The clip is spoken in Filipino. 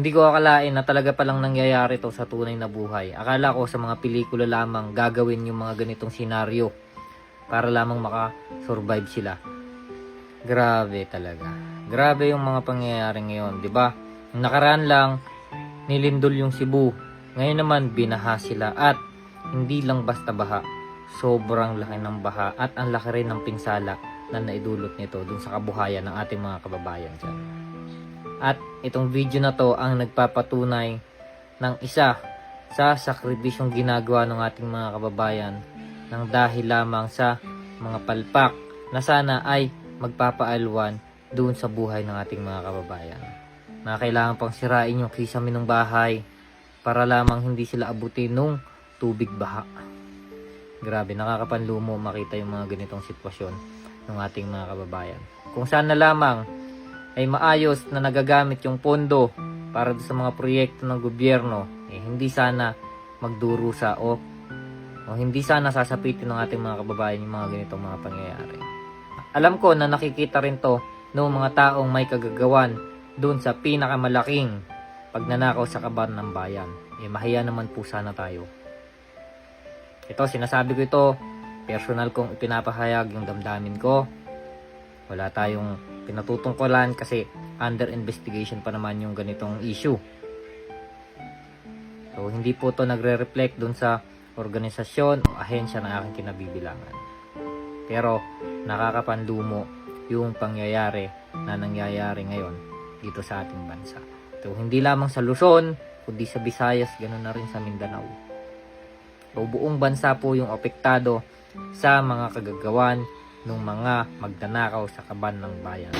Hindi ko akalain na talaga palang nangyayari to sa tunay na buhay. Akala ko sa mga pelikula lamang gagawin yung mga ganitong senaryo para lamang makasurvive sila. Grabe talaga. Grabe yung mga pangyayari ngayon, 'di ba? Nakaraan lang nilindol yung Cebu. Ngayon naman binaha sila at hindi lang basta baha. Sobrang laki ng baha at ang laki rin ng pinsala na naidulot nito dun sa kabuhayan ng ating mga kababayan dyan. At itong video na to ang nagpapatunay ng isa sa sakripisyong ginagawa ng ating mga kababayan ng dahil lamang sa mga palpak na sana ay magpapaalwan doon sa buhay ng ating mga kababayan. Na kailangan pang sirain yung kisame ng bahay para lamang hindi sila abutin nung tubig baha. Grabe, nakakapanlumo makita yung mga ganitong sitwasyon ng ating mga kababayan. Kung sana lamang ay maayos na nagagamit yung pondo para sa mga proyekto ng gobyerno, hindi sana magdurusa o hindi sana sasapitin ng ating mga kababayan yung mga ganitong mga pangyayari. Alam ko na nakikita rin to ng mga taong may kagagawan doon sa pinakamalaking pagnanakaw sa kaban ng bayan. Mahiya naman po sana tayo. Ito, sinasabi ko ito, personal kong ipinapahayag yung damdamin ko. Wala tayong pinatutungkulan kasi under investigation pa naman yung ganitong issue. So, hindi po to nagre-reflect dun sa organisasyon o ahensya ng aking kinabibilangan. Pero, nakakapanlumo yung pangyayari na nangyayari ngayon dito sa ating bansa. So, hindi lamang sa Luzon, kundi sa Visayas, ganoon na rin sa Mindanao. So, buong bansa po yung apektado sa mga kagagawan ng mga magnanakaw sa kaban ng bayan.